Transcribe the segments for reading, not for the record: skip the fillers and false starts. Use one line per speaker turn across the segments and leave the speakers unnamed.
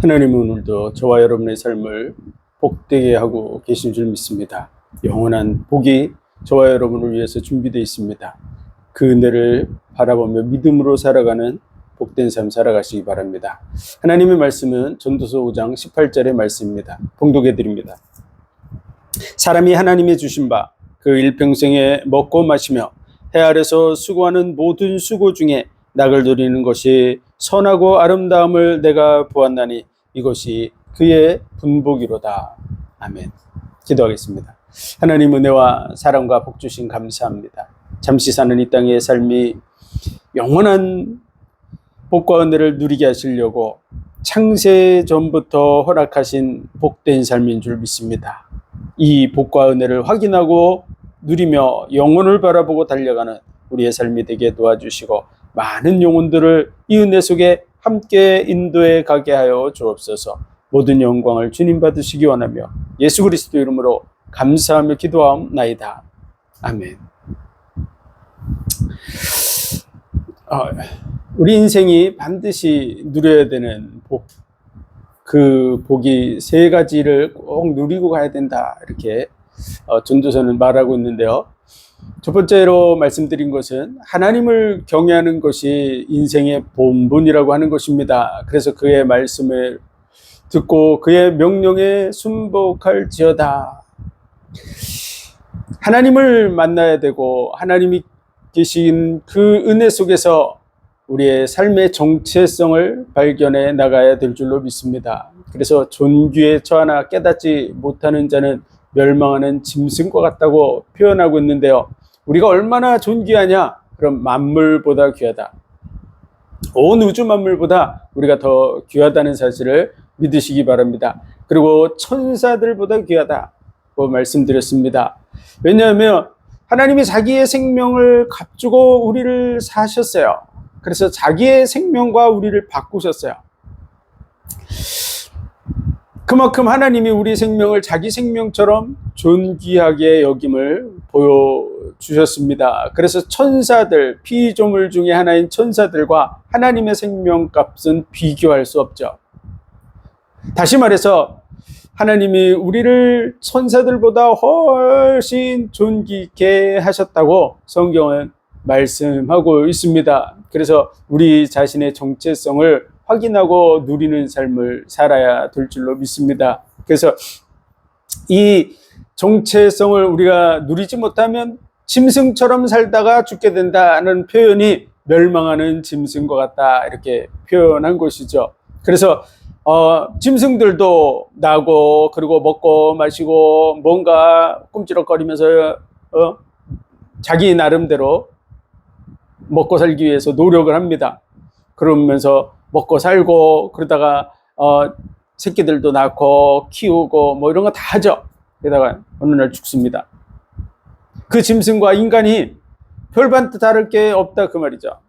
하나님은 오늘도 저와 여러분의 삶을 복되게 하고 계신 줄 믿습니다. 영원한 복이 저와 여러분을 위해서 준비되어 있습니다. 그 은혜를 바라보며 믿음으로 살아가는 복된 삶 살아가시기 바랍니다. 하나님의 말씀은 전도서 5장 18절의 말씀입니다. 봉독해 드립니다. 사람이 하나님의 주신 바 그 일평생에 먹고 마시며 해 아래서 수고하는 모든 수고 중에 낙을 누리는 것이 선하고 아름다움을 내가 보았나니 이것이 그의 분복이로다. 아멘. 기도하겠습니다. 하나님 은혜와 사랑과 복 주신 감사합니다. 잠시 사는 이 땅의 삶이 영원한 복과 은혜를 누리게 하시려고 창세 전부터 허락하신 복된 삶인 줄 믿습니다. 이 복과 은혜를 확인하고 누리며 영혼을 바라보고 달려가는 우리의 삶이 되게 도와주시고 많은 영혼들을 이 은혜 속에 함께 인도해 가게 하여 주옵소서. 모든 영광을 주님 받으시기 원하며 예수 그리스도 이름으로 감사하며 기도하옵나이다. 아멘. 우리 인생이 반드시 누려야 되는 복, 그 복이 세 가지를 꼭 누리고 가야 된다, 이렇게 전도서는 말하고 있는데요. 첫 번째로 말씀드린 것은 하나님을 경외하는 것이 인생의 본분이라고 하는 것입니다. 그래서 그의 말씀을 듣고 그의 명령에 순복할지어다. 하나님을 만나야 되고 하나님이 계신 그 은혜 속에서 우리의 삶의 정체성을 발견해 나가야 될 줄로 믿습니다. 그래서 존귀에 처하나 깨닫지 못하는 자는 멸망하는 짐승과 같다고 표현하고 있는데요. 우리가 얼마나 존귀하냐? 그럼 만물보다 귀하다. 온 우주 만물보다 우리가 더 귀하다는 사실을 믿으시기 바랍니다. 그리고 천사들보다 귀하다고 말씀드렸습니다. 왜냐하면 하나님이 자기의 생명을 값주고 우리를 사셨어요. 그래서 자기의 생명과 우리를 바꾸셨어요. 그만큼 하나님이 우리 생명을 자기 생명처럼 존귀하게 여김을 보여주셨습니다. 그래서 천사들, 피조물 중에 하나인 천사들과 하나님의 생명값은 비교할 수 없죠. 다시 말해서 하나님이 우리를 천사들보다 훨씬 존귀케 하셨다고 성경은 말씀하고 있습니다. 그래서 우리 자신의 정체성을 확인하고 누리는 삶을 살아야 될 줄로 믿습니다. 그래서 이 정체성을 우리가 누리지 못하면 짐승처럼 살다가 죽게 된다는 표현이 멸망하는 짐승과 같다, 이렇게 표현한 것이죠. 그래서 짐승들도 나고 그리고 먹고 마시고 뭔가 꿈치럭거리면서 자기 나름대로 먹고 살기 위해서 노력을 합니다. 그러면서 먹고 살고 그러다가 새끼들도 낳고 키우고 뭐 이런 거 다 하죠. 그러다가 어느 날 죽습니다. 그 짐승과 인간이 별반 다를 게 없다, 그 말이죠.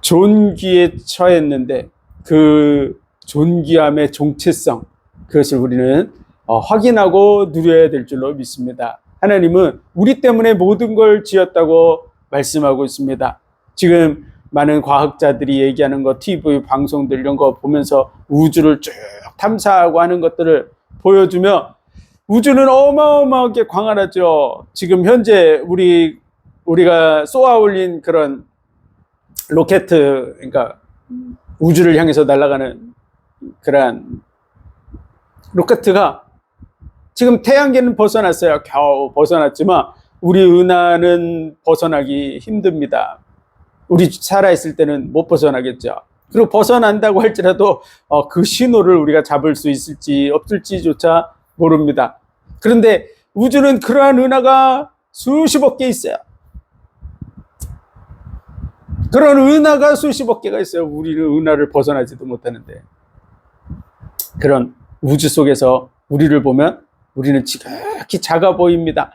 존귀에 처했는데 그 존귀함의 정체성, 그것을 우리는 확인하고 누려야 될 줄로 믿습니다. 하나님은 우리 때문에 모든 걸 지었다고 말씀하고 있습니다. 지금 많은 과학자들이 얘기하는 거, TV 방송들 이런 거 보면서 우주를 쭉 탐사하고 하는 것들을 보여주며 우주는 어마어마하게 광활하죠. 지금 현재 우리가 쏘아 올린 그런 로켓, 그러니까 우주를 향해서 날아가는 그러한 로켓가 지금 태양계는 벗어났어요. 겨우 벗어났지만 우리 은하는 벗어나기 힘듭니다. 우리 살아있을 때는 못 벗어나겠죠. 그리고 벗어난다고 할지라도 그 신호를 우리가 잡을 수 있을지 없을지조차 모릅니다. 그런데 우주는 그러한 은하가 수십억 개 있어요. 그런 은하가 수십억 개가 있어요. 우리는 은하를 벗어나지도 못하는데. 그런 우주 속에서 우리를 보면 우리는 지극히 작아 보입니다.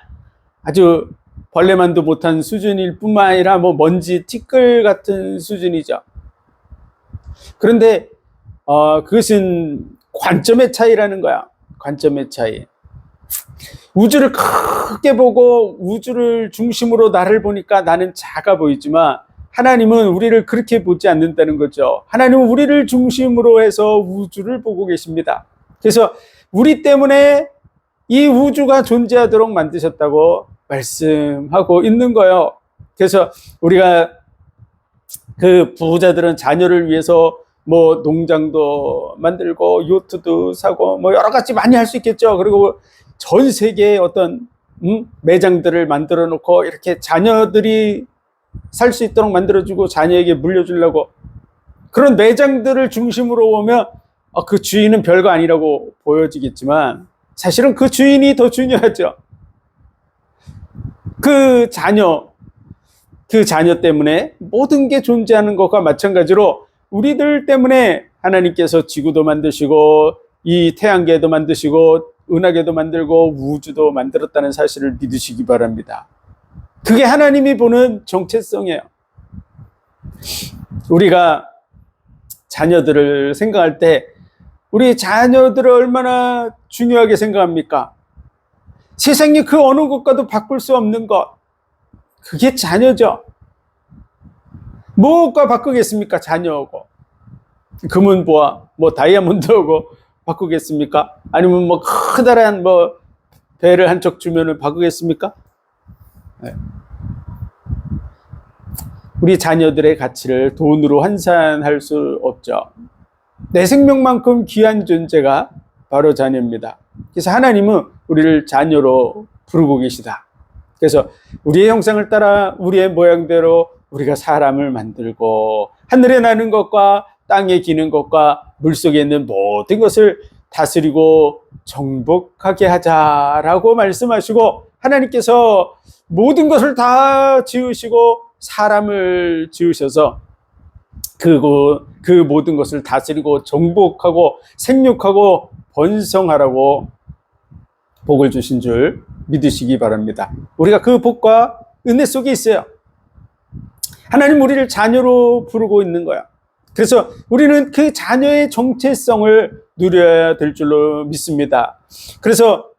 아주 벌레만도 못한 수준일 뿐만 아니라 뭐 먼지 티끌 같은 수준이죠. 그런데 그것은 관점의 차이라는 거야. 관점의 차이. 우주를 크게 보고 우주를 중심으로 나를 보니까 나는 작아 보이지만 하나님은 우리를 그렇게 보지 않는다는 거죠. 하나님은 우리를 중심으로 해서 우주를 보고 계십니다. 그래서 우리 때문에 이 우주가 존재하도록 만드셨다고 말씀하고 있는 거예요. 그래서 우리가 그 부자들은 자녀를 위해서 뭐 농장도 만들고 요트도 사고 뭐 여러 가지 많이 할 수 있겠죠. 그리고 전 세계에 어떤 매장들을 만들어 놓고 이렇게 자녀들이 살 수 있도록 만들어주고 자녀에게 물려주려고 그런 매장들을 중심으로 보면 그 주인은 별거 아니라고 보여지겠지만 사실은 그 주인이 더 중요하죠. 그 자녀 때문에 모든 게 존재하는 것과 마찬가지로 우리들 때문에 하나님께서 지구도 만드시고 이 태양계도 만드시고 은하계도 만들고 우주도 만들었다는 사실을 믿으시기 바랍니다. 그게 하나님이 보는 정체성이에요. 우리가 자녀들을 생각할 때 우리 자녀들을 얼마나 중요하게 생각합니까? 세상에 그 어느 것과도 바꿀 수 없는 것, 그게 자녀죠. 뭐가 바꾸겠습니까? 자녀하고 금은보화, 뭐 다이아몬드하고 바꾸겠습니까? 아니면 뭐 커다란 뭐 배를 한 척 주면은 바꾸겠습니까? 네. 우리 자녀들의 가치를 돈으로 환산할 수 없죠. 내 생명만큼 귀한 존재가 바로 자녀입니다. 그래서 하나님은 우리를 자녀로 부르고 계시다. 그래서 우리의 형상을 따라 우리의 모양대로 우리가 사람을 만들고 하늘에 나는 것과 땅에 기는 것과 물속에 있는 모든 것을 다스리고 정복하게 하자라고 말씀하시고 하나님께서 모든 것을 다 지으시고 사람을 지으셔서 그 모든 것을 다스리고 정복하고 생육하고 번성하라고 복을 주신 줄 믿으시기 바랍니다. 우리가 그 복과 은혜 속에 있어요. 하나님 우리를 자녀로 부르고 있는 거야. 그래서 우리는 그 자녀의 정체성을 누려야 될 줄로 믿습니다. 그래서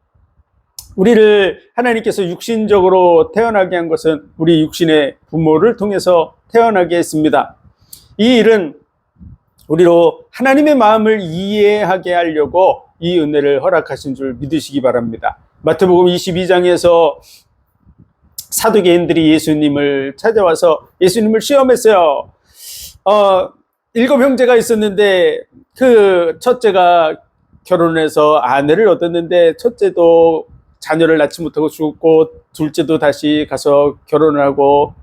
우리를 하나님께서 육신적으로 태어나게 한 것은 우리 육신의 부모를 통해서 태어나게 했습니다. 이 일은 우리로 하나님의 마음을 이해하게 하려고 이 은혜를 허락하신 줄 믿으시기 바랍니다. 마태복음 22장에서 사두개인들이 예수님을 찾아와서 예수님을 시험했어요. 7 형제가 있었는데 그 첫째가 결혼해서 아내를 얻었는데 첫째도 자녀를 낳지 못하고 죽었고 둘째도 다시 가서 결혼을 하고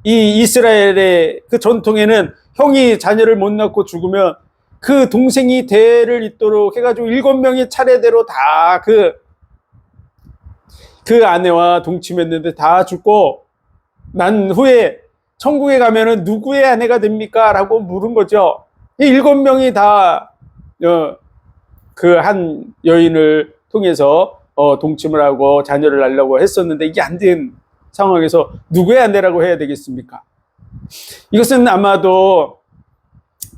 이 이스라엘의 그 전통에는 형이 자녀를 못 낳고 죽으면 그 동생이 대를 잇도록 해가지고 7명이 차례대로 다 그 아내와 동침했는데 다 죽고 난 후에 천국에 가면은 누구의 아내가 됩니까? 라고 물은 거죠. 이 7명이 다 그 한 여인을 통해서 동침을 하고 자녀를 낳으려고 했었는데 이게 안 된 상황에서 누구의 아내라고 해야 되겠습니까? 이것은 아마도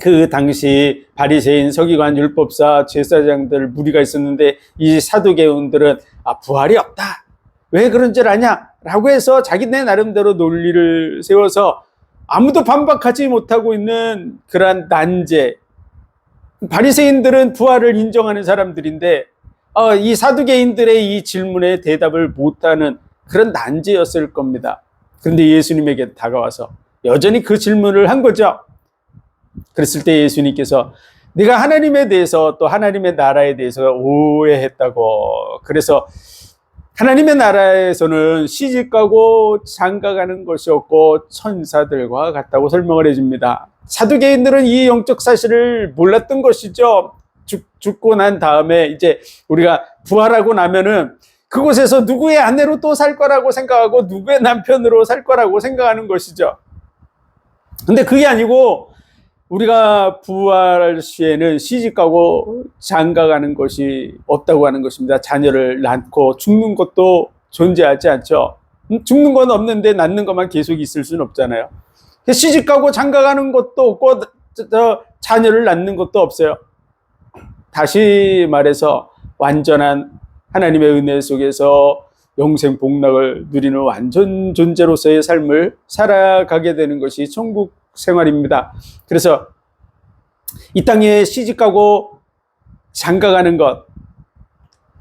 그 당시 바리새인, 서기관, 율법사, 제사장들 무리가 있었는데 이 사두개인들은 부활이 없다. 왜 그런 줄 아냐? 라고 해서 자기네 나름대로 논리를 세워서 아무도 반박하지 못하고 있는 그러한 난제. 바리새인들은 부활을 인정하는 사람들인데 이 사두개인들의 이 질문에 대답을 못하는 그런 난제였을 겁니다. 그런데 예수님에게 다가와서 여전히 그 질문을 한 거죠. 그랬을 때 예수님께서 네가 하나님에 대해서 또 하나님의 나라에 대해서 오해했다고. 그래서 하나님의 나라에서는 시집가고 장가가는 것이 없고 천사들과 같다고 설명을 해줍니다. 사두개인들은 이 영적 사실을 몰랐던 것이죠. 죽고 난 다음에 이제 우리가 부활하고 나면은 그곳에서 누구의 아내로 또 살 거라고 생각하고 누구의 남편으로 살 거라고 생각하는 것이죠. 근데 그게 아니고 우리가 부활 시에는 시집가고 장가가는 것이 없다고 하는 것입니다. 자녀를 낳고 죽는 것도 존재하지 않죠. 죽는 건 없는데 낳는 것만 계속 있을 수는 없잖아요. 시집가고 장가가는 것도 없고 자녀를 낳는 것도 없어요. 다시 말해서 완전한 하나님의 은혜 속에서 영생 복락을 누리는 완전 존재로서의 삶을 살아가게 되는 것이 천국 생활입니다. 그래서 이 땅에 시집가고 장가가는 것,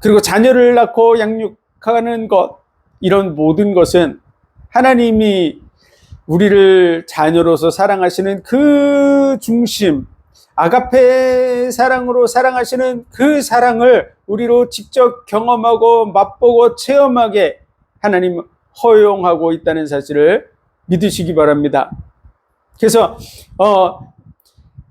그리고 자녀를 낳고 양육하는 것, 이런 모든 것은 하나님이 우리를 자녀로서 사랑하시는 그 중심, 아가페 사랑으로 사랑하시는 그 사랑을 우리로 직접 경험하고 맛보고 체험하게 하나님 허용하고 있다는 사실을 믿으시기 바랍니다. 그래서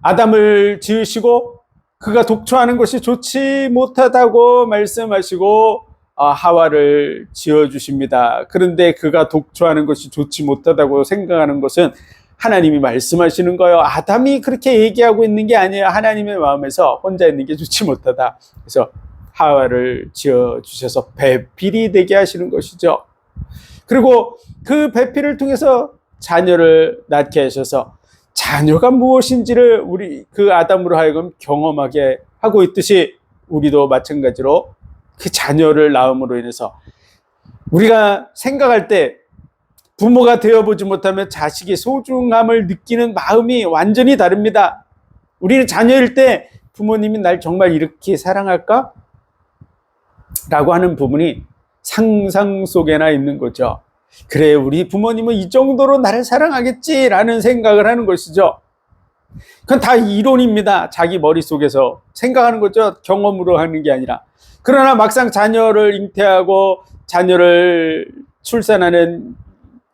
아담을 지으시고 그가 독초하는 것이 좋지 못하다고 말씀하시고 하와를 지어주십니다. 그런데 그가 독초하는 것이 좋지 못하다고 생각하는 것은 하나님이 말씀하시는 거예요. 아담이 그렇게 얘기하고 있는 게 아니에요. 하나님의 마음에서 혼자 있는 게 좋지 못하다. 그래서 하와를 지어주셔서 배필이 되게 하시는 것이죠. 그리고 그 배필을 통해서 자녀를 낳게 하셔서 자녀가 무엇인지를 우리 그 아담으로 하여금 경험하게 하고 있듯이 우리도 마찬가지로 그 자녀를 낳음으로 인해서 우리가 생각할 때 부모가 되어보지 못하면 자식의 소중함을 느끼는 마음이 완전히 다릅니다. 우리는 자녀일 때 부모님이 날 정말 이렇게 사랑할까? 라고 하는 부분이 상상 속에나 있는 거죠. 그래, 우리 부모님은 이 정도로 나를 사랑하겠지라는 생각을 하는 것이죠. 그건 다 이론입니다. 자기 머릿속에서 생각하는 거죠. 경험으로 하는 게 아니라. 그러나 막상 자녀를 잉태하고 자녀를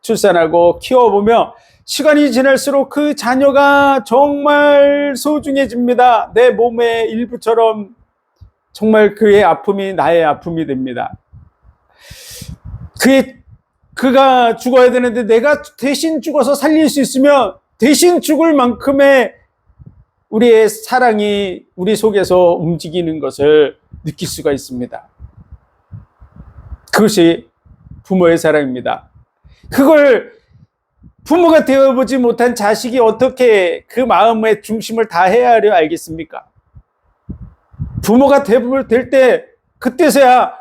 출산하고 키워보며 시간이 지날수록 그 자녀가 정말 소중해집니다. 내 몸의 일부처럼 정말 그의 아픔이 나의 아픔이 됩니다. 그가 죽어야 되는데 내가 대신 죽어서 살릴 수 있으면 대신 죽을 만큼의 우리의 사랑이 우리 속에서 움직이는 것을 느낄 수가 있습니다. 그것이 부모의 사랑입니다. 그걸 부모가 되어보지 못한 자식이 어떻게 그 마음의 중심을 다 헤아려 알겠습니까? 부모가 될 때 그때서야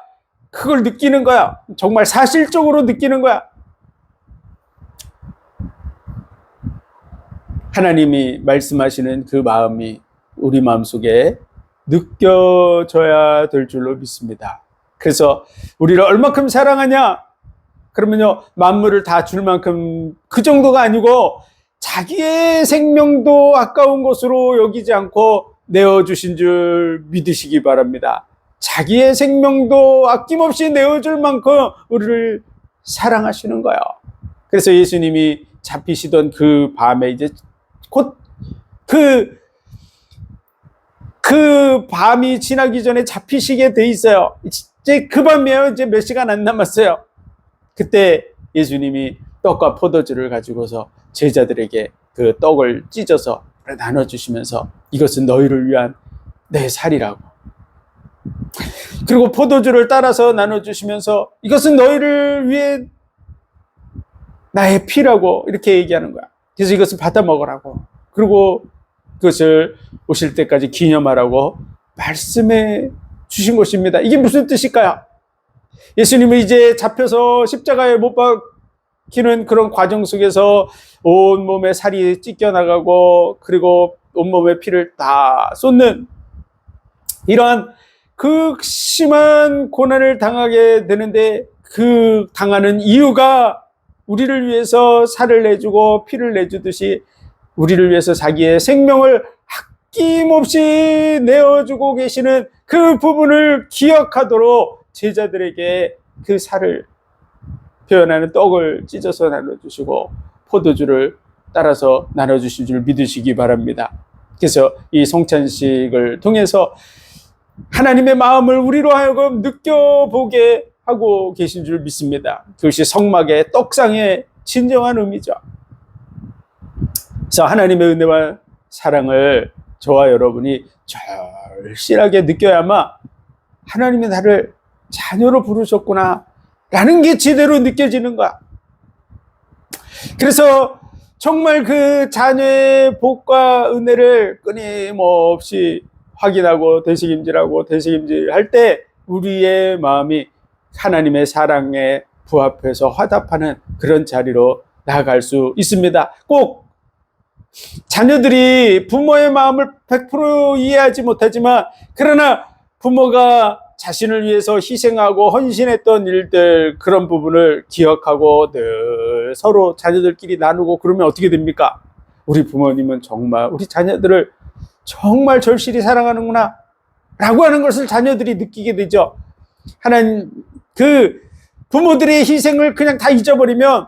그걸 느끼는 거야. 정말 사실적으로 느끼는 거야. 하나님이 말씀하시는 그 마음이 우리 마음속에 느껴져야 될 줄로 믿습니다. 그래서 우리를 얼마큼 사랑하냐? 그러면요, 만물을 다 줄 만큼 그 정도가 아니고 자기의 생명도 아까운 것으로 여기지 않고 내어주신 줄 믿으시기 바랍니다. 자기의 생명도 아낌없이 내어줄 만큼 우리를 사랑하시는 거예요. 그래서 예수님이 잡히시던 그 밤에 이제 곧 그 밤이 지나기 전에 잡히시게 돼 있어요. 이제 그 밤이에요. 이제 몇 시간 안 남았어요. 그때 예수님이 떡과 포도주를 가지고서 제자들에게 그 떡을 찢어서 나눠주시면서 이것은 너희를 위한 내 살이라고. 그리고 포도주를 따라서 나눠주시면서 이것은 너희를 위해 나의 피라고 이렇게 얘기하는 거야. 그래서 이것을 받아 먹으라고. 그리고 그것을 오실 때까지 기념하라고 말씀해 주신 것입니다. 이게 무슨 뜻일까요? 예수님은 이제 잡혀서 십자가에 못 박히는 그런 과정 속에서 온몸에 살이 찢겨나가고 그리고 온몸에 피를 다 쏟는 이러한 극심한 고난을 당하게 되는데 그 당하는 이유가 우리를 위해서 살을 내주고 피를 내주듯이 우리를 위해서 자기의 생명을 아낌없이 내어주고 계시는 그 부분을 기억하도록 제자들에게 그 살을 표현하는 떡을 찢어서 나눠주시고 포도주를 따라서 나눠주신 줄 믿으시기 바랍니다. 그래서 이 성찬식을 통해서 하나님의 마음을 우리로 하여금 느껴보게 하고 계신 줄 믿습니다. 그것이 성막의 떡상의 진정한 의미죠. 그래서 하나님의 은혜와 사랑을 저와 여러분이 절실하게 느껴야만 하나님이 나를 자녀로 부르셨구나 라는 게 제대로 느껴지는 거야. 그래서 정말 그 자녀의 복과 은혜를 끊임없이 확인하고 되새김질할 때 우리의 마음이 하나님의 사랑에 부합해서 화답하는 그런 자리로 나아갈 수 있습니다. 꼭 자녀들이 부모의 마음을 100% 이해하지 못하지만, 그러나 부모가 자신을 위해서 희생하고 헌신했던 일들, 그런 부분을 기억하고 늘 서로 자녀들끼리 나누고 그러면 어떻게 됩니까? 우리 부모님은 정말 우리 자녀들을 정말 절실히 사랑하는구나 라고 하는 것을 자녀들이 느끼게 되죠. 하나님, 그 부모들의 희생을 그냥 다 잊어버리면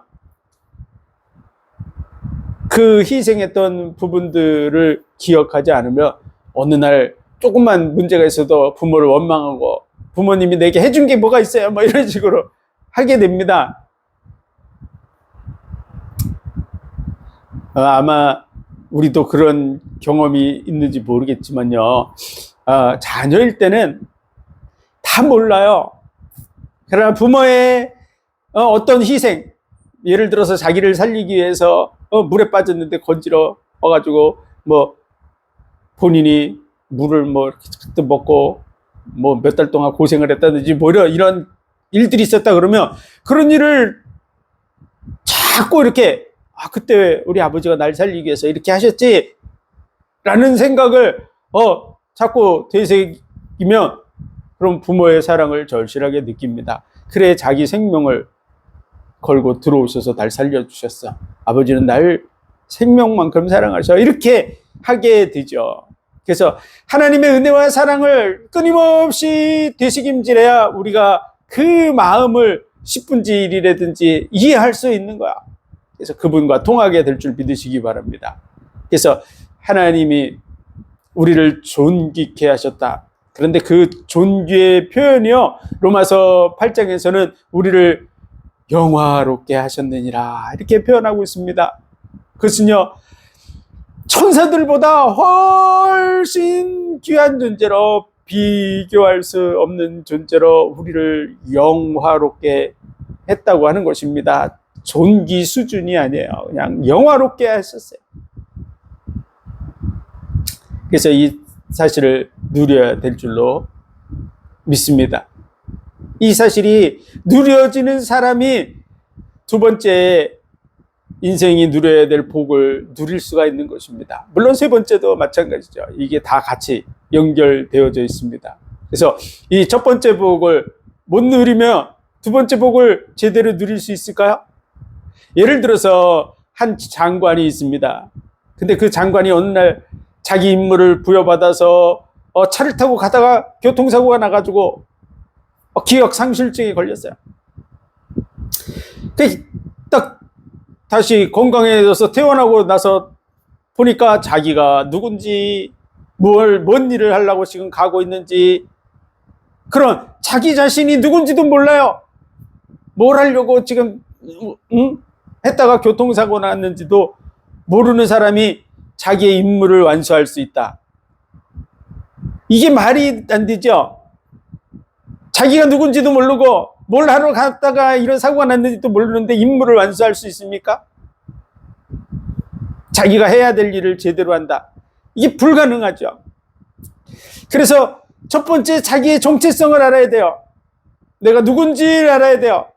그 희생했던 부분들을 기억하지 않으면 어느 날 조금만 문제가 있어도 부모를 원망하고, 부모님이 내게 해준 게 뭐가 있어요? 뭐 이런 식으로 하게 됩니다. 아마 우리도 그런 경험이 있는지 모르겠지만요. 자녀일 때는 다 몰라요. 그러나 부모의 어떤 희생, 예를 들어서 자기를 살리기 위해서 물에 빠졌는데 건지러 와가지고 뭐 본인이 물을 뭐 가득 먹고 뭐 몇 달 동안 고생을 했다든지 뭐 이런 일들이 있었다 그러면, 그런 일을 자꾸 이렇게 그때 우리 아버지가 날 살리기 위해서 이렇게 하셨지 라는 생각을 자꾸 되새기면, 그럼 부모의 사랑을 절실하게 느낍니다. 그래, 자기 생명을 걸고 들어오셔서 날 살려주셨어, 아버지는 날 생명만큼 사랑하셔, 이렇게 하게 되죠. 그래서 하나님의 은혜와 사랑을 끊임없이 되새김질해야 우리가 그 마음을 10분지 1이라든지 이해할 수 있는 거야. 그래서 그분과 통하게 될 줄 믿으시기 바랍니다. 그래서 하나님이 우리를 존귀케 하셨다. 그런데 그 존귀의 표현이요, 로마서 8장에서는 우리를 영화롭게 하셨느니라 이렇게 표현하고 있습니다. 그것은요, 천사들보다 훨씬 귀한 존재로, 비교할 수 없는 존재로 우리를 영화롭게 했다고 하는 것입니다. 존귀 수준이 아니에요. 그냥 영화롭게 하셨어요. 그래서 이 사실을 누려야 될 줄로 믿습니다. 이 사실이 누려지는 사람이 두 번째 인생이 누려야 될 복을 누릴 수가 있는 것입니다. 물론 세 번째도 마찬가지죠. 이게 다 같이 연결되어져 있습니다. 그래서 이 첫 번째 복을 못 누리면 두 번째 복을 제대로 누릴 수 있을까요? 예를 들어서 한 장관이 있습니다. 근데 그 장관이 어느 날 자기 임무를 부여받아서 차를 타고 가다가 교통사고가 나가지고 기억 상실증에 걸렸어요. 딱 다시 건강해져서 퇴원하고 나서 보니까 자기가 누군지, 뭔 일을 하려고 지금 가고 있는지, 그런 자기 자신이 누군지도 몰라요. 뭘 하려고 지금 했다가 교통사고 났는지도 모르는 사람이 자기의 임무를 완수할 수 있다. 이게 말이 안 되죠. 자기가 누군지도 모르고 뭘 하러 갔다가 이런 사고가 났는지도 모르는데 임무를 완수할 수 있습니까? 자기가 해야 될 일을 제대로 한다. 이게 불가능하죠. 그래서 첫 번째, 자기의 정체성을 알아야 돼요. 내가 누군지를 알아야 돼요.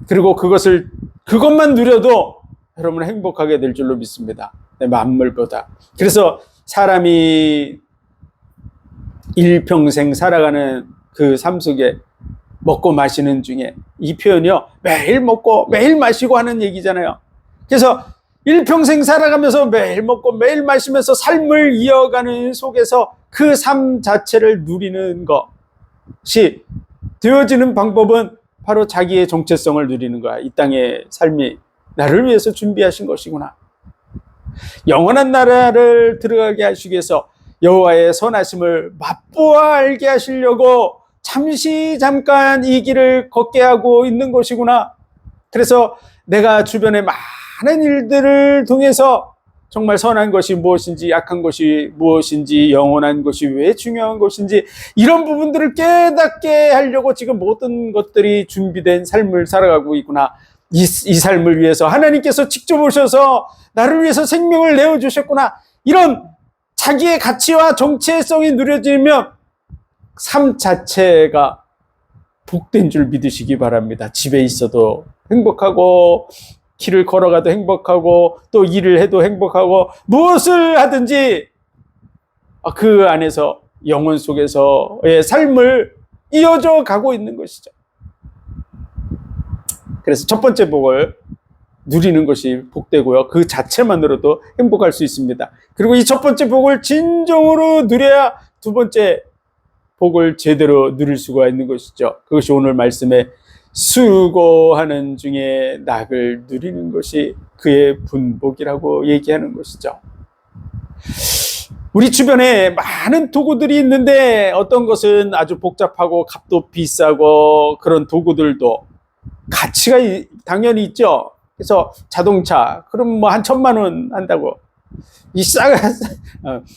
그리고 그것만 누려도 여러분 행복하게 될 줄로 믿습니다. 내 만물보다. 그래서 사람이 일평생 살아가는 그 삶 속에 먹고 마시는 중에, 이 표현이요, 매일 먹고 매일 마시고 하는 얘기잖아요. 그래서 일평생 살아가면서 매일 먹고 매일 마시면서 삶을 이어가는 속에서 그 삶 자체를 누리는 것이 되어지는 방법은 바로 자기의 정체성을 누리는 거야. 이 땅의 삶이 나를 위해서 준비하신 것이구나. 영원한 나라를 들어가게 하시기 위해서 여호와의 선하심을 맛보아 알게 하시려고 잠깐 이 길을 걷게 하고 있는 것이구나. 그래서 내가 주변의 많은 일들을 통해서 정말 선한 것이 무엇인지, 악한 것이 무엇인지, 영원한 것이 왜 중요한 것인지, 이런 부분들을 깨닫게 하려고 지금 모든 것들이 준비된 삶을 살아가고 있구나. 이 삶을 위해서 하나님께서 직접 오셔서 나를 위해서 생명을 내어주셨구나. 이런 자기의 가치와 정체성이 누려지면 삶 자체가 복된 줄 믿으시기 바랍니다. 집에 있어도 행복하고, 길을 걸어가도 행복하고, 또 일을 해도 행복하고, 무엇을 하든지 그 안에서 영혼 속에서의 삶을 이어져 가고 있는 것이죠. 그래서 첫 번째 복을 누리는 것이 복되고요. 그 자체만으로도 행복할 수 있습니다. 그리고 이 첫 번째 복을 진정으로 누려야 두 번째 복을 제대로 누릴 수가 있는 것이죠. 그것이 오늘 말씀에 수고하는 중에 낙을 누리는 것이 그의 분복이라고 얘기하는 것이죠. 우리 주변에 많은 도구들이 있는데 어떤 것은 아주 복잡하고 값도 비싸고 그런 도구들도 가치가 당연히 있죠. 그래서 자동차, 그럼 뭐 한 1,000만 원 한다고.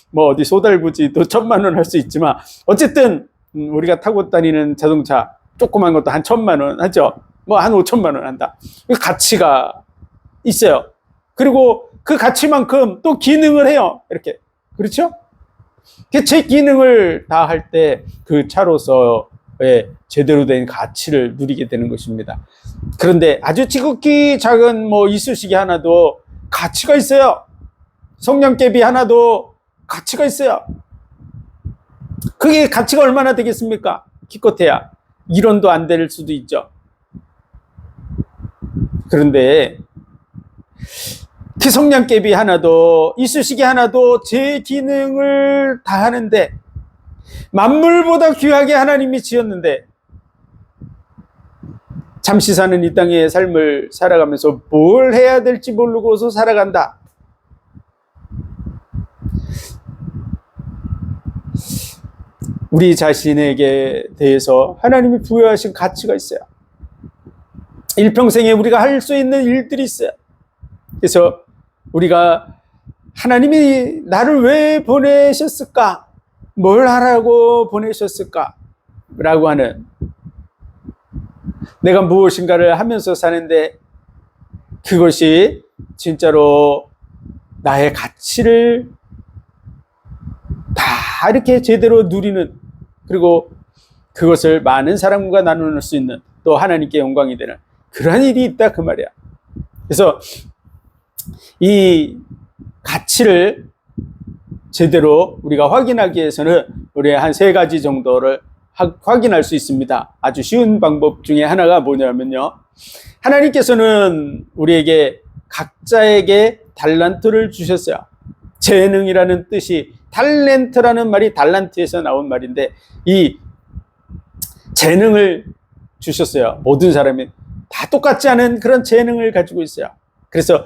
뭐 어디 소달구지도 1,000만 원 할 수 있지만, 어쨌든, 우리가 타고 다니는 자동차, 조그만 것도 한 1,000만 원 하죠. 뭐 한 5,000만 원 한다. 그 가치가 있어요. 그리고 그 가치만큼 또 기능을 해요. 이렇게. 그렇죠? 제 기능을 다 할 때 그 차로서의 제대로 된 가치를 누리게 되는 것입니다. 그런데 아주 지극히 작은 뭐 이쑤시개 하나도 가치가 있어요. 성냥개비 하나도 가치가 있어요. 그게 가치가 얼마나 되겠습니까? 기껏해야 1원도 안 될 수도 있죠. 그런데 그 성냥개비 하나도 이쑤시개 하나도 제 기능을 다 하는데, 만물보다 귀하게 하나님이 지었는데 잠시 사는 이 땅의 삶을 살아가면서 뭘 해야 될지 모르고서 살아간다. 우리 자신에게 대해서 하나님이 부여하신 가치가 있어요. 일평생에 우리가 할 수 있는 일들이 있어요. 그래서 우리가 하나님이 나를 왜 보내셨을까? 뭘 하라고 보내셨을까? 라고 하는, 내가 무엇인가를 하면서 사는데 그것이 진짜로 나의 가치를 다 이렇게 제대로 누리는, 그리고 그것을 많은 사람과 나눌 수 있는, 또 하나님께 영광이 되는 그러한 일이 있다 그 말이야. 그래서 이 가치를 제대로 우리가 확인하기 위해서는 우리 한 3가지 정도를 확인할 수 있습니다. 아주 쉬운 방법 중에 하나가 뭐냐면요, 하나님께서는 우리에게 각자에게 달란트를 주셨어요. 재능이라는 뜻이, 탤런트라는 말이 달란트에서 나온 말인데, 이 재능을 주셨어요. 모든 사람이 다 똑같지 않은 그런 재능을 가지고 있어요. 그래서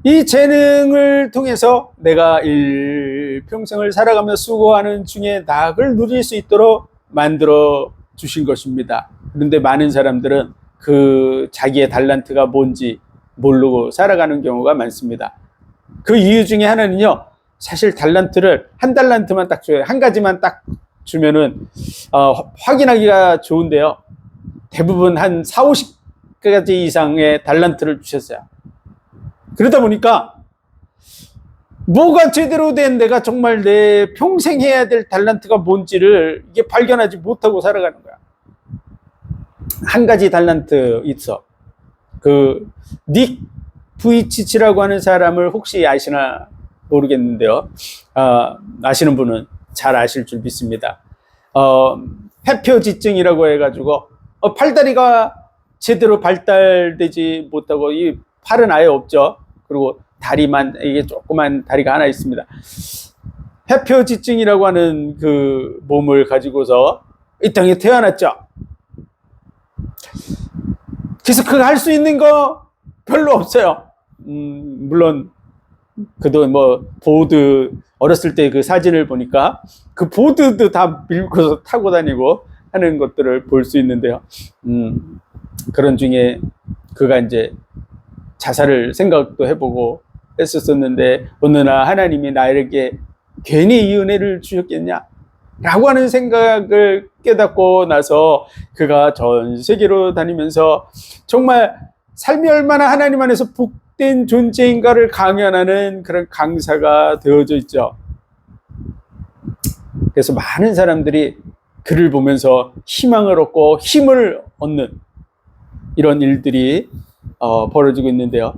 이 재능을 통해서 내가 일평생을 살아가며 수고하는 중에 낙을 누릴 수 있도록 만들어 주신 것입니다. 그런데 많은 사람들은 그 자기의 달란트가 뭔지 모르고 살아가는 경우가 많습니다. 그 이유 중에 하나는요, 사실 달란트를 한 달란트만 딱 줘요. 한 가지만 딱 주면은 확인하기가 좋은데요, 대부분 한 40-50가지 이상의 달란트를 주셨어요. 그러다 보니까 뭐가 제대로 된, 내가 정말 내 평생 해야 될 달란트가 뭔지를 이게 발견하지 못하고 살아가는 거야. 한 가지 달란트 있어. 그 닉 부이치치라고 하는 사람을 혹시 아시나 모르겠는데요. 아시는 분은 잘 아실 줄 믿습니다. 회표지증이라고 해가지고 팔다리가 제대로 발달되지 못하고, 이 팔은 아예 없죠. 그리고 다리만, 이게 조그만 다리가 하나 있습니다. 회표지증이라고 하는 그 몸을 가지고서 이 땅에 태어났죠. 그래서 그거 할 수 있는 거 별로 없어요. 물론 그도 뭐 보드, 어렸을 때 그 사진을 보니까 그 보드도 다 밀고서 타고 다니고 하는 것들을 볼 수 있는데요. 그런 중에 그가 이제 자살을 생각도 해보고 했었었는데, 어느 날 하나님이 나에게 괜히 이 은혜를 주셨겠냐 라고 하는 생각을 깨닫고 나서 그가 전 세계로 다니면서 정말 삶이 얼마나 하나님 안에서 복된 존재인가를 강연하는 그런 강사가 되어져 있죠. 그래서 많은 사람들이 그를 보면서 희망을 얻고 힘을 얻는 이런 일들이 벌어지고 있는데요.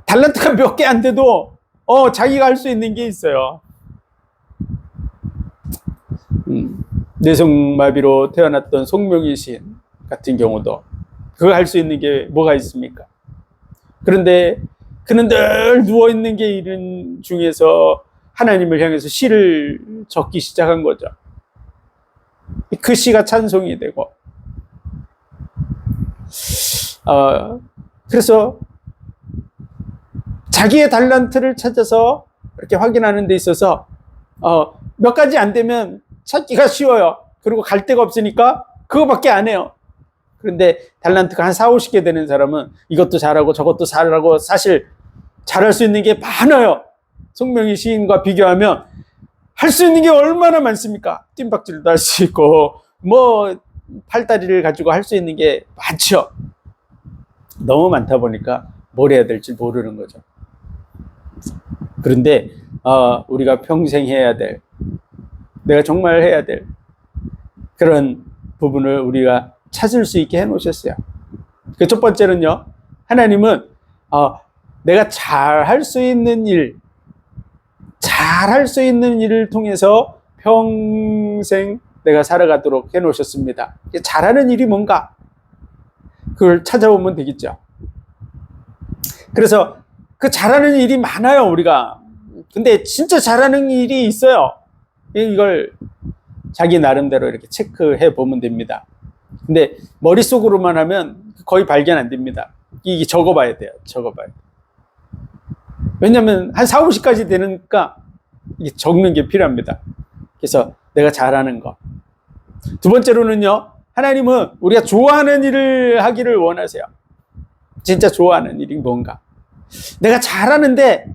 달란트가 몇 개 안 돼도 자기가 할 수 있는 게 있어요. 뇌성마비로 태어났던 송명희 시인 같은 경우도 그거 할 수 있는 게 뭐가 있습니까? 그런데 그는 늘 누워있는 게 이른 중에서 하나님을 향해서 시를 적기 시작한 거죠. 그 시가 찬송이 되고, 그래서 자기의 달란트를 찾아서 이렇게 확인하는 데 있어서 몇 가지 안 되면 찾기가 쉬워요. 그리고 갈 데가 없으니까 그거밖에 안 해요. 그런데 달란트가 한 4, 50개 되는 사람은 이것도 잘하고 저것도 잘하고 사실 잘할 수 있는 게 많아요. 송명희 시인과 비교하면 할 수 있는 게 얼마나 많습니까? 뜀박질도 할 수 있고 팔다리를 가지고 할 수 있는 게 많죠. 너무 많다 보니까 뭘 해야 될지 모르는 거죠. 그런데 우리가 평생 해야 될, 내가 정말 해야 될 그런 부분을 우리가 찾을 수 있게 해놓으셨어요. 그 첫 번째는요, 하나님은 내가 잘할 수 있는 일, 잘할 수 있는 일을 통해서 평생 내가 살아가도록 해놓으셨습니다. 잘하는 일이 뭔가? 그걸 찾아보면 되겠죠. 그래서 그 잘하는 일이 많아요, 우리가. 근데 진짜 잘하는 일이 있어요. 이걸 자기 나름대로 이렇게 체크해 보면 됩니다. 근데 머릿속으로만 하면 거의 발견 안 됩니다. 이게 적어봐야 돼요. 적어봐야 돼요. 왜냐하면 한 4, 50까지 되니까 이게 적는 게 필요합니다. 그래서 내가 잘하는 거. 두 번째로는요, 하나님은 우리가 좋아하는 일을 하기를 원하세요. 진짜 좋아하는 일이 뭔가. 내가 잘하는데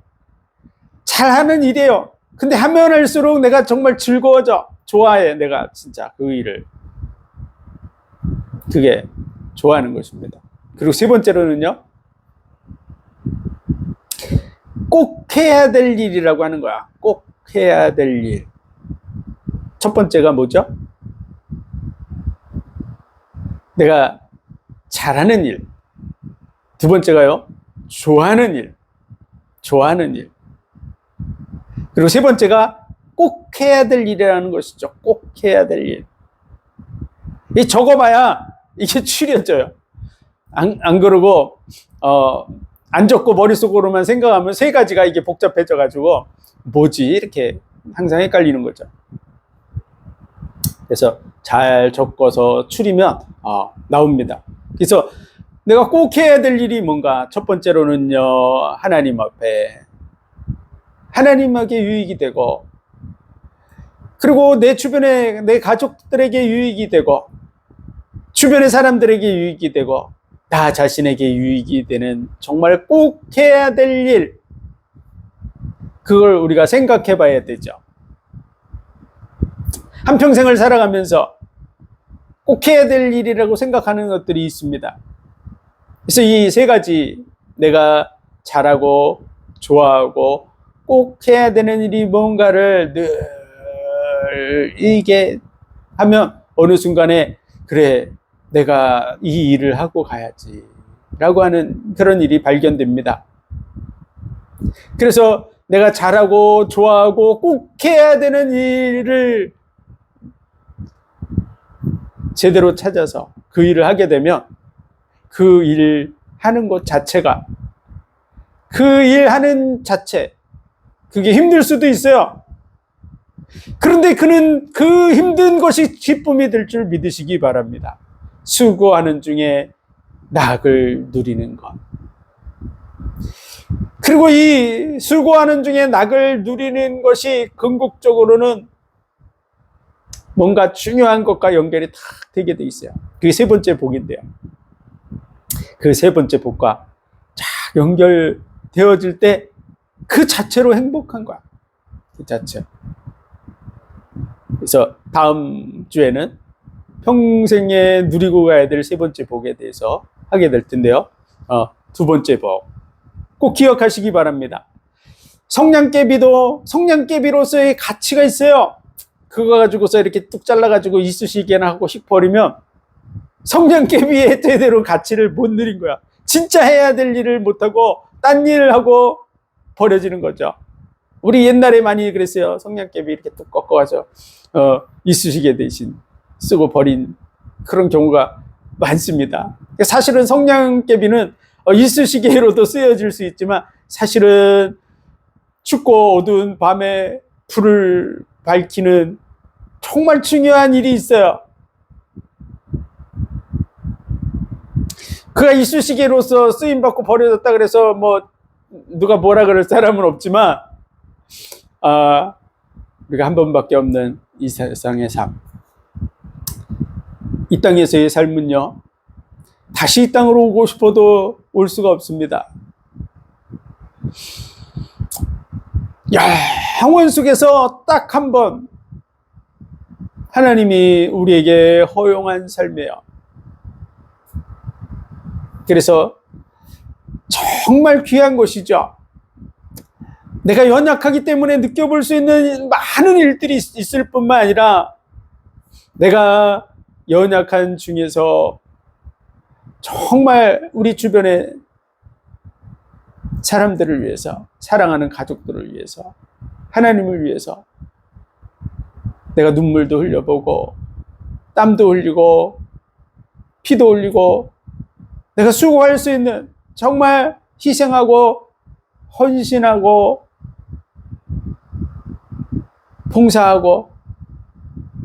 잘하는 일이에요. 근데 하면 할수록 내가 정말 즐거워져. 좋아해, 내가 진짜 그 일을. 그게 좋아하는 것입니다. 그리고 세 번째로는요, 꼭 해야 될 일이라고 하는 거야. 꼭 해야 될 일. 첫 번째가 뭐죠? 내가 잘하는 일. 두 번째가요, 좋아하는 일. 좋아하는 일. 그리고 세 번째가 꼭 해야 될 일이라는 것이죠. 꼭 해야 될 일. 이 적어봐야 이게 추려져요. 안 그러고 안 적고 머릿속으로만 생각하면 세 가지가 이게 복잡해져가지고 뭐지? 이렇게 항상 헷갈리는 거죠. 그래서 잘 적어서 추리면 나옵니다. 그래서 내가 꼭 해야 될 일이 뭔가? 첫 번째로는요, 하나님 앞에 하나님에게 유익이 되고, 그리고 내 주변에 내 가족들에게 유익이 되고, 주변의 사람들에게 유익이 되고, 나 자신에게 유익이 되는 정말 꼭 해야 될 일, 그걸 우리가 생각해 봐야 되죠. 한평생을 살아가면서 꼭 해야 될 일이라고 생각하는 것들이 있습니다. 그래서 이 세 가지, 내가 잘하고 좋아하고 꼭 해야 되는 일이 뭔가를 늘 이게 하면 어느 순간에 그래, 내가 이 일을 하고 가야지 라고 하는 그런 일이 발견됩니다. 그래서 내가 잘하고 좋아하고 꼭 해야 되는 일을 제대로 찾아서 그 일을 하게 되면 그 일 하는 것 자체가, 그 일 하는 자체, 그게 힘들 수도 있어요. 그런데 그는 그 힘든 것이 기쁨이 될 줄 믿으시기 바랍니다. 수고하는 중에 낙을 누리는 것. 그리고 이 수고하는 중에 낙을 누리는 것이 궁극적으로는 뭔가 중요한 것과 연결이 딱 되게 돼 있어요. 그게 세 번째 복인데요. 그 세 번째 복과 쫙 연결되어질 때 그 자체로 행복한 거야. 그 자체. 그래서 다음 주에는 평생에 누리고 가야 될 세 번째 복에 대해서 하게 될 텐데요. 두 번째 복. 꼭 기억하시기 바랍니다. 성냥개비도 성냥개비로서의 가치가 있어요. 그거 가지고서 이렇게 뚝 잘라가지고 이쑤시개나 하고 씩 버리면 성냥개비의 제대로 가치를 못 누린 거야. 진짜 해야 될 일을 못하고 딴 일을 하고 버려지는 거죠. 우리 옛날에 많이 그랬어요. 성냥개비 이렇게 뚝 꺾어가서 이쑤시개 대신 쓰고 버린 그런 경우가 많습니다. 사실은 성냥개비는 이쑤시개로도 쓰여질 수 있지만 사실은 춥고 어두운 밤에 불을 밝히는 정말 중요한 일이 있어요. 그가 이쑤시개로서 쓰임받고 버려졌다 그래서 뭐 누가 뭐라 그럴 사람은 없지만 우리가 한 번밖에 없는 이 세상의 삶, 이 땅에서의 삶은요, 다시 이 땅으로 오고 싶어도 올 수가 없습니다. 영원 속에서 딱 한 번 하나님이 우리에게 허용한 삶이에요. 그래서 정말 귀한 것이죠. 내가 연약하기 때문에 느껴볼 수 있는 많은 일들이 있을 뿐만 아니라 내가 연약한 중에서 정말 우리 주변의 사람들을 위해서, 사랑하는 가족들을 위해서, 하나님을 위해서 내가 눈물도 흘려보고 땀도 흘리고 피도 흘리고 내가 수고할 수 있는, 정말 희생하고 헌신하고 봉사하고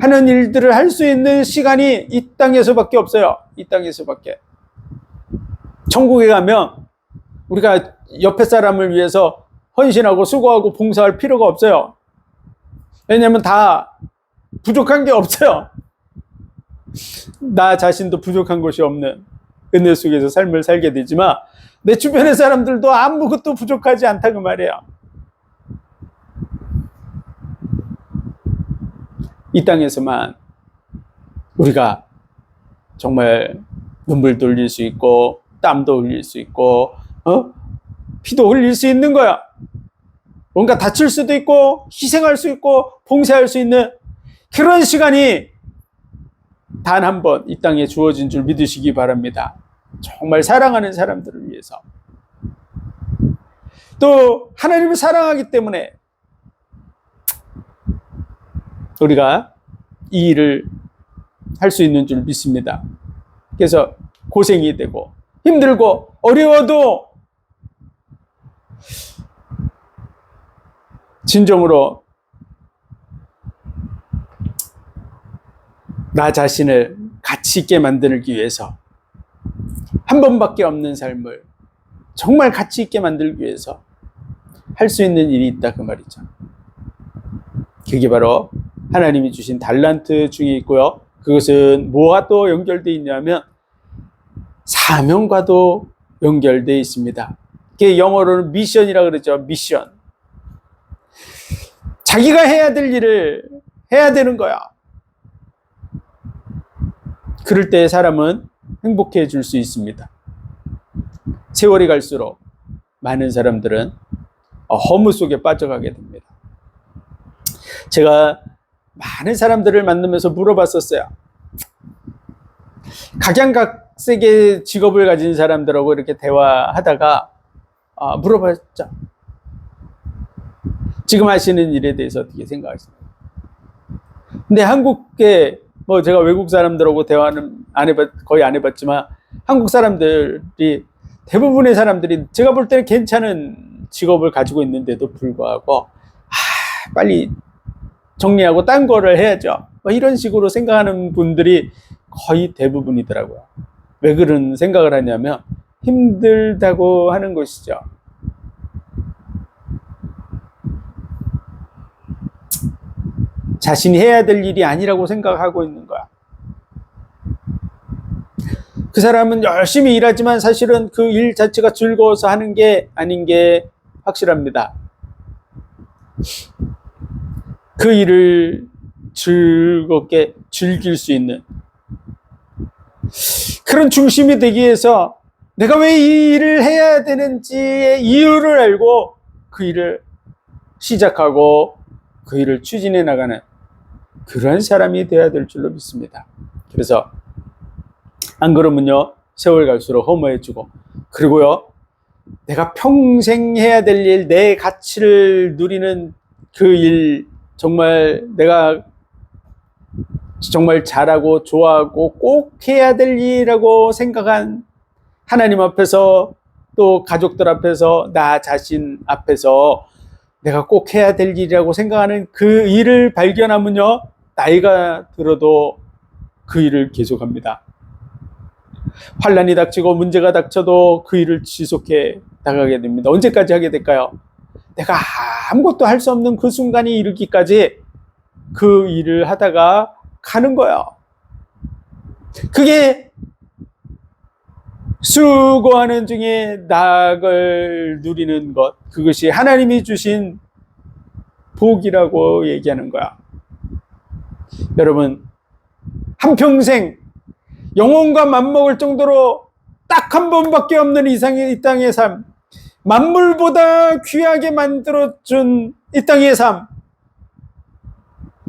하는 일들을 할 수 있는 시간이 이 땅에서밖에 없어요. 이 땅에서밖에. 천국에 가면 우리가 옆에 사람을 위해서 헌신하고 수고하고 봉사할 필요가 없어요. 왜냐하면 다 부족한 게 없어요. 나 자신도 부족한 것이 없는 은혜 속에서 삶을 살게 되지만 내 주변의 사람들도 아무것도 부족하지 않다 그 말이에요. 이 땅에서만 우리가 정말 눈물도 흘릴 수 있고 땀도 흘릴 수 있고 피도 흘릴 수 있는 거야. 뭔가 다칠 수도 있고 희생할 수 있고 봉사할 수 있는 그런 시간이 단 한 번 이 땅에 주어진 줄 믿으시기 바랍니다. 정말 사랑하는 사람들을 위해서. 또 하나님을 사랑하기 때문에 우리가 이 일을 할 수 있는 줄 믿습니다. 그래서 고생이 되고 힘들고 어려워도 진정으로 나 자신을 가치 있게 만들기 위해서 한 번밖에 없는 삶을 정말 가치 있게 만들기 위해서 할 수 있는 일이 있다 그 말이죠. 그게 바로 하나님이 주신 달란트 중에 있고요. 그것은 뭐와 또 연결되어 있냐면 사명과도 연결되어 있습니다. 그게 영어로는 미션이라고 그러죠. 미션. 자기가 해야 될 일을 해야 되는 거야. 그럴 때 사람은 행복해질 수 있습니다. 세월이 갈수록 많은 사람들은 허무 속에 빠져가게 됩니다. 제가 많은 사람들을 만나면서 물어봤었어요. 각양각색의 직업을 가진 사람들하고 이렇게 대화하다가 물어봤죠. 지금 하시는 일에 대해서 어떻게 생각하십니까? 근데 한국에 제가 외국 사람들하고 대화는 거의 안 해봤지만 한국 사람들이 대부분의 사람들이 제가 볼 때는 괜찮은 직업을 가지고 있는데도 불구하고 빨리 정리하고 딴 거를 해야죠. 이런 식으로 생각하는 분들이 거의 대부분이더라고요. 왜 그런 생각을 하냐면 힘들다고 하는 것이죠. 자신이 해야 될 일이 아니라고 생각하고 있는 거야. 그 사람은 열심히 일하지만 사실은 그 일 자체가 즐거워서 하는 게 아닌 게 확실합니다. 그 일을 즐겁게 즐길 수 있는 그런 중심이 되기 위해서 내가 왜 이 일을 해야 되는지의 이유를 알고 그 일을 시작하고 그 일을 추진해 나가는 그런 사람이 되어야 될 줄로 믿습니다. 그래서 안 그러면요, 세월 갈수록 허무해지고, 그리고요, 내가 평생 해야 될 일, 내 가치를 누리는 그 일, 정말 내가 정말 잘하고 좋아하고 꼭 해야 될 일이라고 생각한 하나님 앞에서, 또 가족들 앞에서, 나 자신 앞에서 내가 꼭 해야 될 일이라고 생각하는 그 일을 발견하면요, 나이가 들어도 그 일을 계속합니다. 환란이 닥치고 문제가 닥쳐도 그 일을 지속해 나가게 됩니다. 언제까지 하게 될까요? 내가 아무것도 할 수 없는 그 순간이 이르기까지 그 일을 하다가 가는 거예요. 그게 수고하는 중에 낙을 누리는 것, 그것이 하나님이 주신 복이라고 얘기하는 거야. 여러분, 한평생 영혼과 맞먹을 정도로 딱 한 번밖에 없는 이상의 이 땅의 삶, 만물보다 귀하게 만들어준 이 땅의 삶,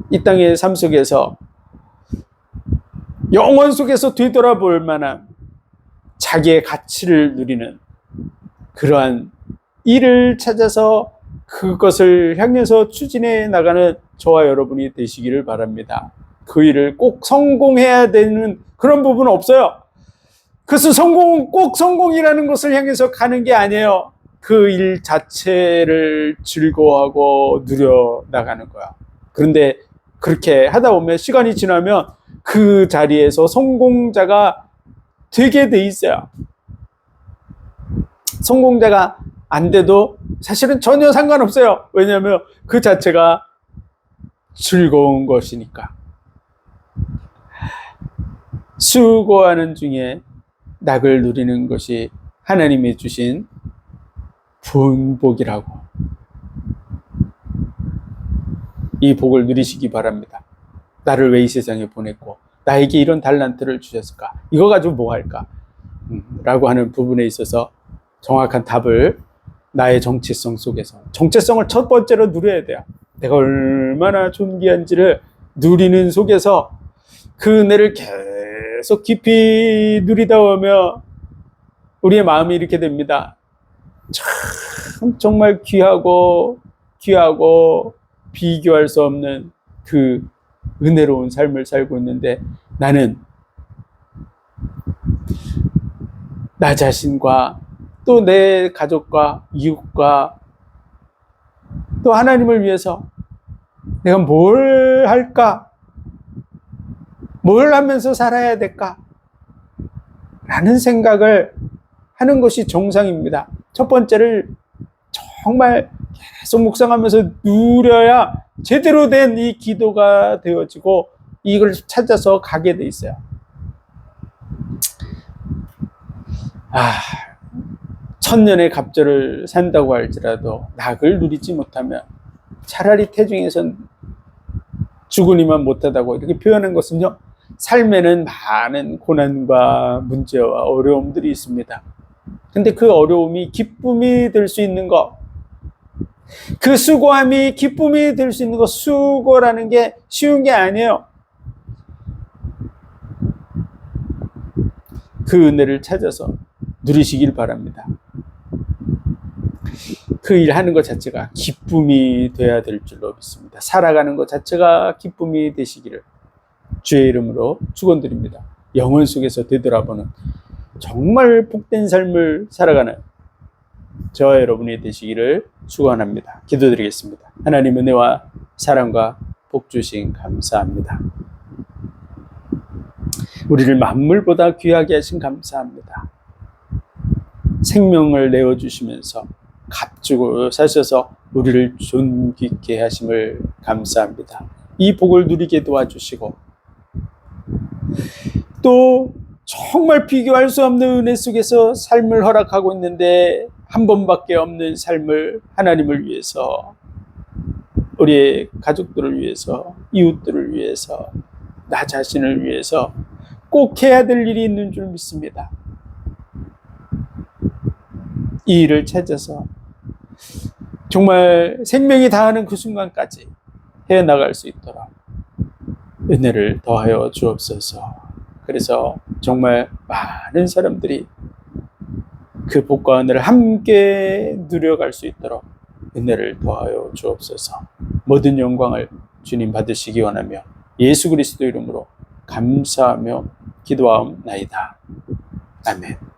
이 땅의 삶 속에서 영혼 속에서 되돌아볼 만한 자기의 가치를 누리는 그러한 일을 찾아서 그것을 향해서 추진해 나가는 저와 여러분이 되시기를 바랍니다. 그 일을 꼭 성공해야 되는 그런 부분은 없어요. 그것은 꼭 성공이라는 것을 향해서 가는 게 아니에요. 그 일 자체를 즐거워하고 누려 나가는 거야. 그런데 그렇게 하다 보면 시간이 지나면 그 자리에서 성공자가 되게 돼 있어요. 성공자가 안 돼도 사실은 전혀 상관없어요. 왜냐하면 그 자체가 즐거운 것이니까. 수고하는 중에 낙을 누리는 것이 하나님이 주신 분복이라고. 이 복을 누리시기 바랍니다. 나를 왜 이 세상에 보냈고 나에게 이런 달란트를 주셨을까? 이거 가지고 뭐 할까? 라고 하는 부분에 있어서 정확한 답을 나의 정체성 속에서, 정체성을 첫 번째로 누려야 돼요. 내가 얼마나 존귀한지를 누리는 속에서 그 은혜를 계속 깊이 누리다 보면 우리의 마음이 이렇게 됩니다. 참 정말 귀하고 비교할 수 없는 그 은혜로운 삶을 살고 있는데, 나는 나 자신과 또 내 가족과 이웃과 또 하나님을 위해서 내가 뭘 할까? 뭘 하면서 살아야 될까? 라는 생각을 하는 것이 정상입니다. 첫 번째를 정말 계속 묵상하면서 누려야 제대로 된 이 기도가 되어지고 이걸 찾아서 가게 돼 있어요. 천년의 갑절을 산다고 할지라도 낙을 누리지 못하면 차라리 태중에선 죽으니만 못하다고 이렇게 표현한 것은요, 삶에는 많은 고난과 문제와 어려움들이 있습니다. 근데 그 어려움이 기쁨이 될 수 있는 것, 그 수고함이 기쁨이 될 수 있는 것, 수고라는 게 쉬운 게 아니에요. 그 은혜를 찾아서 누리시길 바랍니다. 그 일 하는 것 자체가 기쁨이 돼야 될 줄로 믿습니다. 살아가는 것 자체가 기쁨이 되시기를 주의 이름으로 축원드립니다. 영혼 속에서 되돌아보는 정말 복된 삶을 살아가는 저와 여러분이 되시기를 축원합니다. 기도드리겠습니다. 하나님 은혜와 사랑과 복 주신 감사합니다. 우리를 만물보다 귀하게 하신 감사합니다. 생명을 내어주시면서 값주고 사셔서 우리를 존귀케 하심을 감사합니다. 이 복을 누리게 도와주시고 또 정말 비교할 수 없는 은혜 속에서 삶을 허락하고 있는데 한 번밖에 없는 삶을 하나님을 위해서, 우리의 가족들을 위해서, 이웃들을 위해서, 나 자신을 위해서 꼭 해야 될 일이 있는 줄 믿습니다. 이 일을 찾아서 정말 생명이 다하는 그 순간까지 해나갈 수 있도록 은혜를 더하여 주옵소서. 그래서 정말 많은 사람들이 그 복과 은혜를 함께 누려갈 수 있도록 은혜를 더하여 주옵소서. 모든 영광을 주님 받으시기 원하며 예수 그리스도 이름으로 감사하며 기도하옵나이다. 아멘.